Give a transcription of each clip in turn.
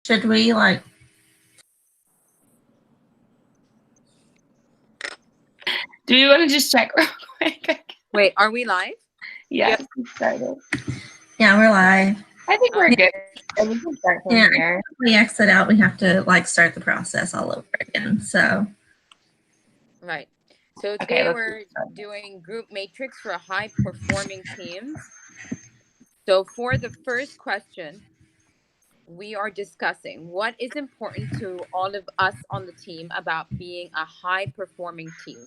Should we like? Do you want to just check real quick? Wait, are we live? Yes, we started. Yeah, we're live. I think we're good. And we can start from here. If we exit out, we have to like start the process all over again. So. Right. So Okay, today we're doing group matrix for high-performing teams. So for the first question, we are discussing what is important to all of us on the team about being a high-performing team.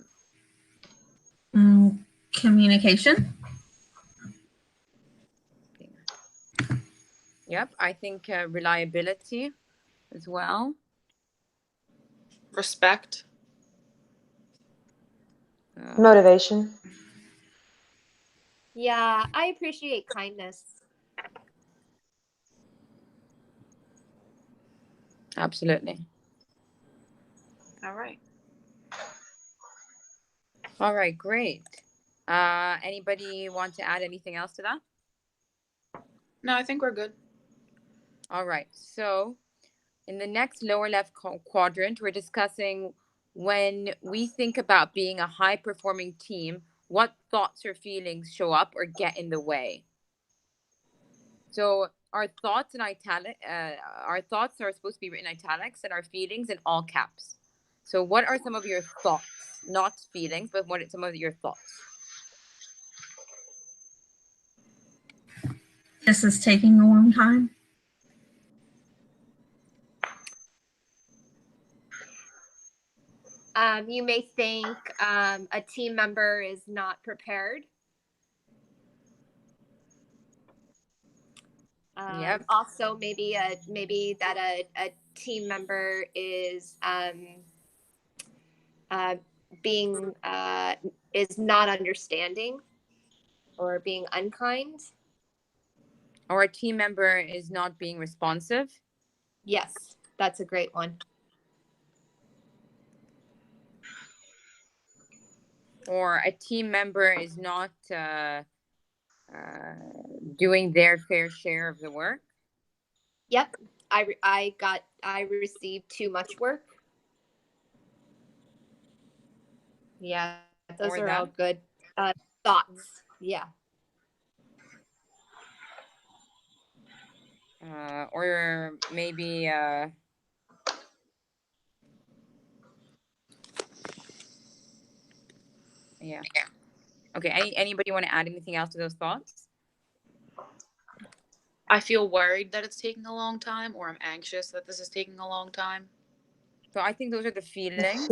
Communication. Yep, I think reliability as well. Respect. Motivation. Yeah, I appreciate kindness. Absolutely. All right. All right, great. Anybody want to add anything else to that? No, I think we're good. All right. So in the next lower left quadrant, we're discussing when we think about being a high-performing team, what thoughts or feelings show up or get in the way. So our thoughts in our thoughts are supposed to be written in italics and our feelings in all caps. So what are some of your thoughts? Not feelings, but what are some of your thoughts? This is taking a long time. You may think a team member is not prepared. Yep. Also, maybe that a team member is is not understanding or being unkind. Or a team member is not being responsive. Yes, that's a great one. Or a team member is not doing their fair share of the work. Yep, I received too much work. Yeah, those are all good thoughts. Yeah. Or maybe yeah. Okay, anybody want to add anything else to those thoughts? I feel worried that it's taking a long time, or I'm anxious that this is taking a long time. So I think those are the feelings.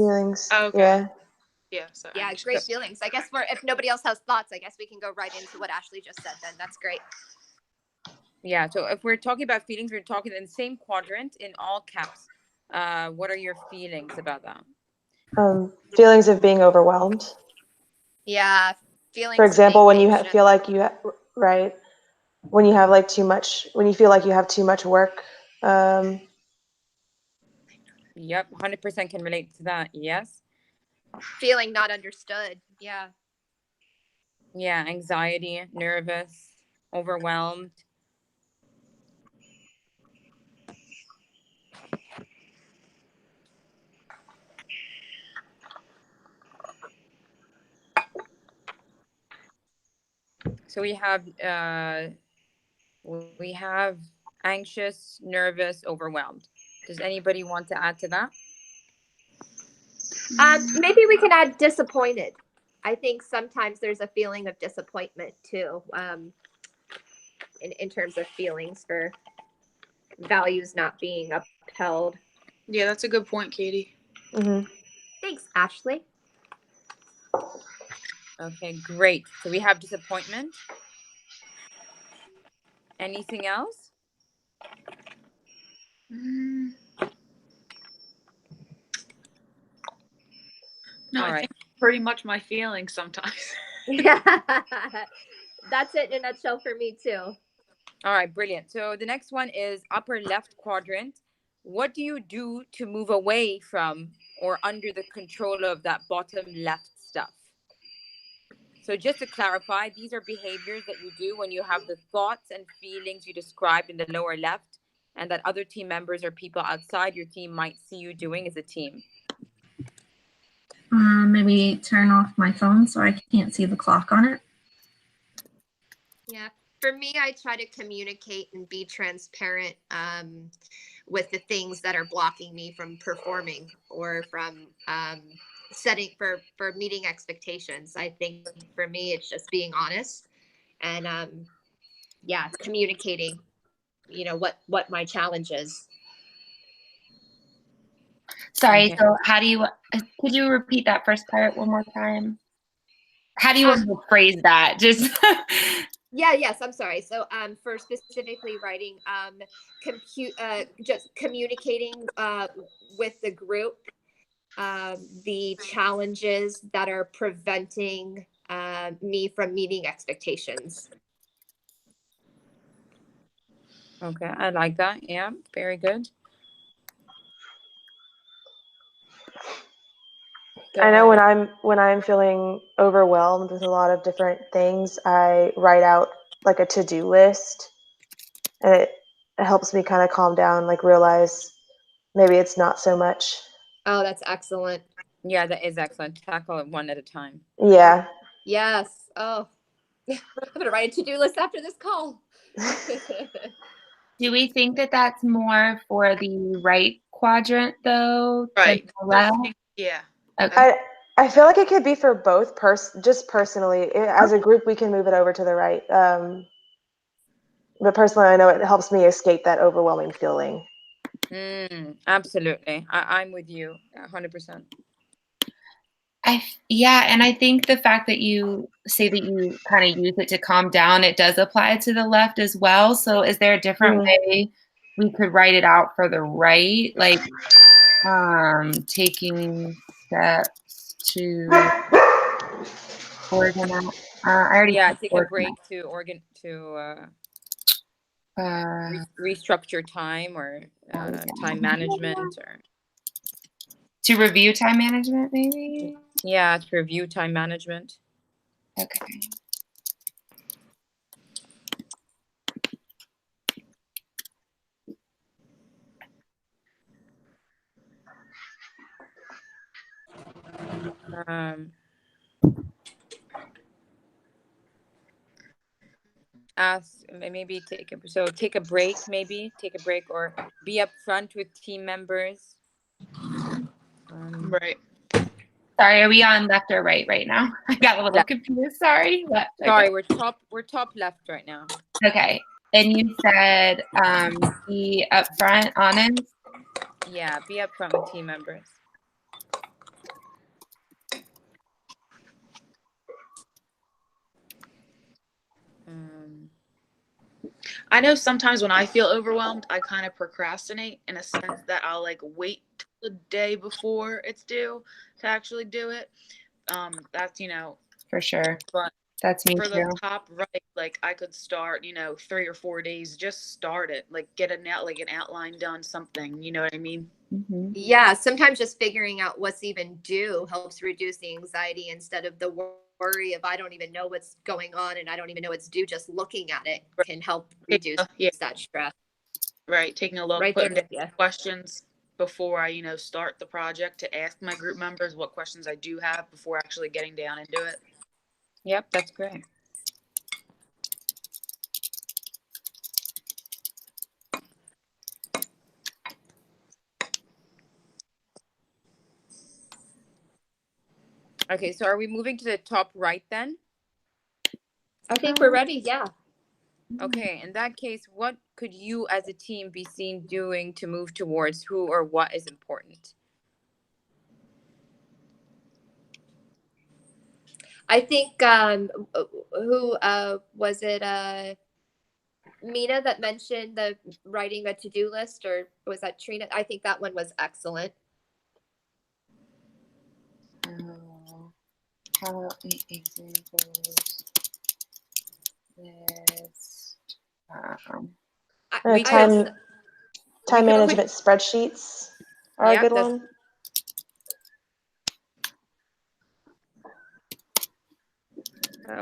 Okay. Yeah. Yeah. So yeah, anxious. great feelings. I guess if nobody else has thoughts, I guess we can go right into what Ashley just said then. That's great. Yeah, so if we're talking about feelings, we're talking in the same quadrant in all caps. What are your feelings about that? Feelings of being overwhelmed. Yeah, feelings. For example, when you feel like you right, when you have like too much, when you feel like you have too much work. Yep, 100% can relate to that. Yes. Feeling not understood. Yeah. Yeah, anxiety, nervous, overwhelmed. So we have anxious, nervous, overwhelmed. Does anybody want to add to that? Maybe we can add disappointed. I think sometimes there's a feeling of disappointment too, in terms of feelings for values not being upheld. Yeah, that's a good point, Katie. Mm-hmm. Thanks, Ashley. Okay, great. So we have disappointment. Anything else? No, I think pretty much my feelings sometimes. Yeah, that's it in a nutshell for me too. All right, brilliant. So the next one is upper left quadrant. What do you do to move away from or under the control of that bottom left stuff? So just to clarify, these are behaviors that you do when you have the thoughts and feelings you described in the lower left and that other team members or people outside your team might see you doing as a team? Maybe turn off my phone so I can't see the clock on it. Yeah. For me, I try to communicate and be transparent with the things that are blocking me from performing or from setting for meeting expectations. I think for me, it's just being honest and yeah, communicating, you know, what my challenge is. Sorry. Okay. So how do you? Could you repeat that first part one more time? How do you want to phrase that? Just. Yes, I'm sorry. So for specifically writing, just communicating with the group, the challenges that are preventing me from meeting expectations. Okay, I like that. Yeah, very good. I know when I'm feeling overwhelmed with a lot of different things, I write out like a to-do list, and it helps me kind of calm down, like realize maybe it's not so much. Oh, that's excellent. Yeah, that is excellent. Tackle it one at a time. Yeah. Yes. Oh, I'm gonna write a to-do list after this call. Do we think that that's more for the right quadrant though? Right. Than the left? Yeah. Okay. I feel like it could be for both just personally. As a group, we can move it over to the right. But personally, I know it helps me escape that overwhelming feeling. Absolutely. I'm with you 100%. Yeah, and I think the fact that you say that you kind of use it to calm down, it does apply to the left as well. So is there a different way we could write it out for the right? Like taking steps to organize. I already take a break to restructure time or time management or to review time management, maybe. Yeah, to review time management. Okay. Ask maybe take a break, or be upfront with team members. Right. Sorry, are we on left or right now? I got a little confused. Sorry. Left. Sorry, Okay. we're top left right now. Okay. And you said be upfront, honest. Yeah, be upfront with team members. I know sometimes when I feel overwhelmed, I kind of procrastinate in a sense that I'll like wait till the day before it's due to actually do it. That's for sure. But that's me for too. the top right, like I could start 3 or 4 days, just start it, like get an outline done, something, you know what I mean? Mm-hmm. Yeah, sometimes just figuring out what's even due helps reduce the anxiety instead of the worry of I don't even know what's going on and I don't even know it's due. Just looking at it can help reduce that stress. Right, taking a look, Right putting there, down questions before I start the project, to ask my group members what questions I do have before actually getting down into it. Yep, that's great. Okay, so are we moving to the top right then? I think we're ready. Yeah. Okay, in that case, what could you as a team be seen doing to move towards who or what is important? I think who was it? Mina that mentioned the writing a to-do list, or was that Trina? I think that one was excellent. How examples list. Time management spreadsheets are a good one.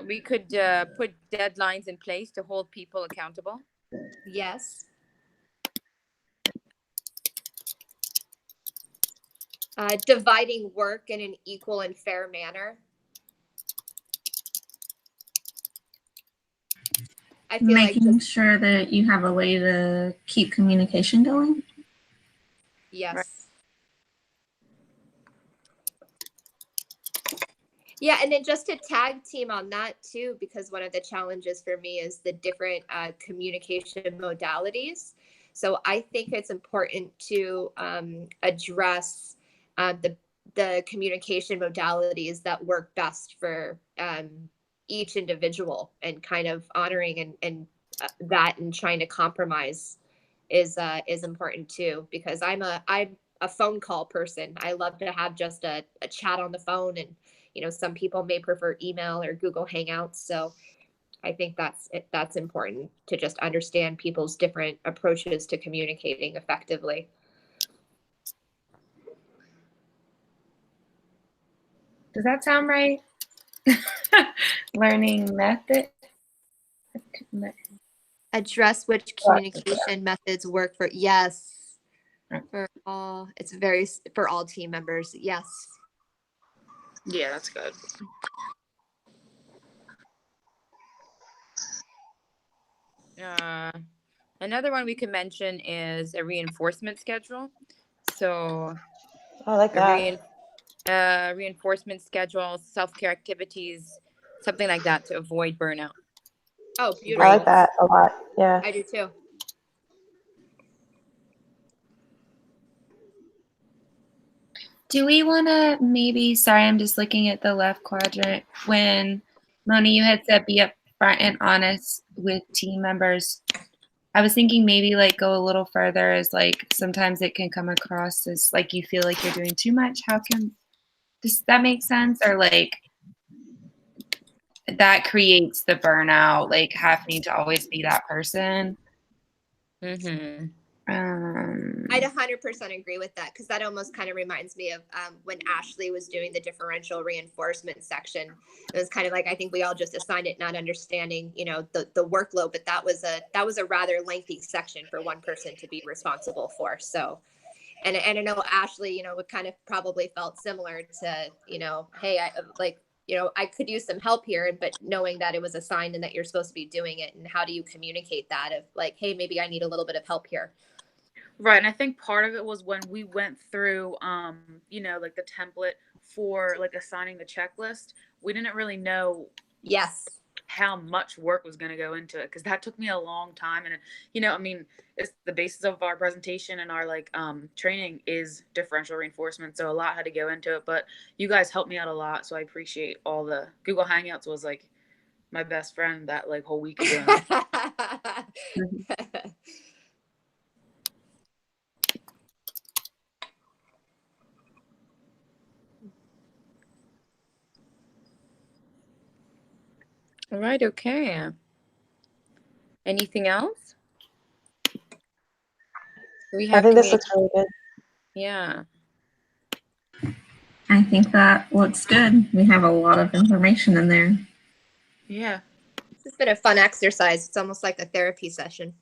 We could put deadlines in place to hold people accountable. Yes. Dividing work in an equal and fair manner. I feel Making like sure that you have a way to keep communication going. yes. Right. Yeah, and then just to tag team on that too, because one of the challenges for me is the different communication modalities. So I think it's important to address the communication modalities that work best for each individual, and kind of honoring and that, and trying to compromise is important too, because I'm a phone call person. I love to have just a chat on the phone, and some people may prefer email or Google Hangouts. So I think that's important to just understand people's different approaches to communicating effectively. Does that sound right? Learning method. Address which communication methods work for for all. It's very for all team members. Yes. Yeah, that's good. Another one we can mention is a reinforcement schedule. So I like that. reinforcement schedule, self-care activities, something like that, to avoid burnout. Oh, beautiful. I like that a lot. Yeah. I do too. Do we want to maybe, sorry, I'm just looking at the left quadrant. When Moni, you had said be upfront and honest with team members. I was thinking maybe like go a little further, as like sometimes it can come across as like you feel like you're doing too much. Does that make sense? Or like that creates the burnout, like having to always be that person. Mm-hmm. I'd 100% agree with that, because that almost kind of reminds me of when Ashley was doing the differential reinforcement section. It was kind of like, I think we all just assigned it, not understanding, the workload, but that was a rather lengthy section for one person to be responsible for. So, and I know Ashley, would kind of probably felt similar to, hey, I could use some help here, but knowing that it was assigned and that you're supposed to be doing it, and how do you communicate that of like, hey, maybe I need a little bit of help here. Right. And I think part of it was when we went through, like the template for like assigning the checklist, we didn't really know how much work was going to go into it, because that took me a long time. And, it's the basis of our presentation and our like training is differential reinforcement. So a lot had to go into it, but you guys helped me out a lot. So I appreciate all the Google Hangouts was like my best friend that like whole week of doing it. All right. Okay. Anything else? I think this looks really good. Yeah. I think that looks good. We have a lot of information in there. Yeah. This has been a fun exercise. It's almost like a therapy session.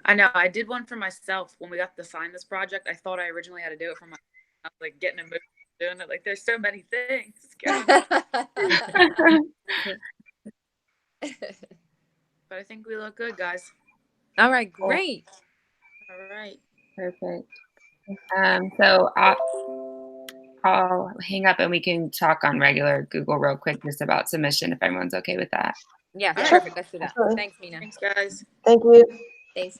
I know. I did one for myself when we got to sign this project. I thought I originally had to do it for myself, like getting emotional doing it. Like there's so many things. But I think we look good, guys. All right, great. All right. Perfect. So I'll hang up and we can talk on regular Google real quick just about submission if everyone's okay with that. Yeah, Yeah. perfect. Let's do that. Absolutely. Thanks, Mina. Thanks, guys. Thank you. Thanks.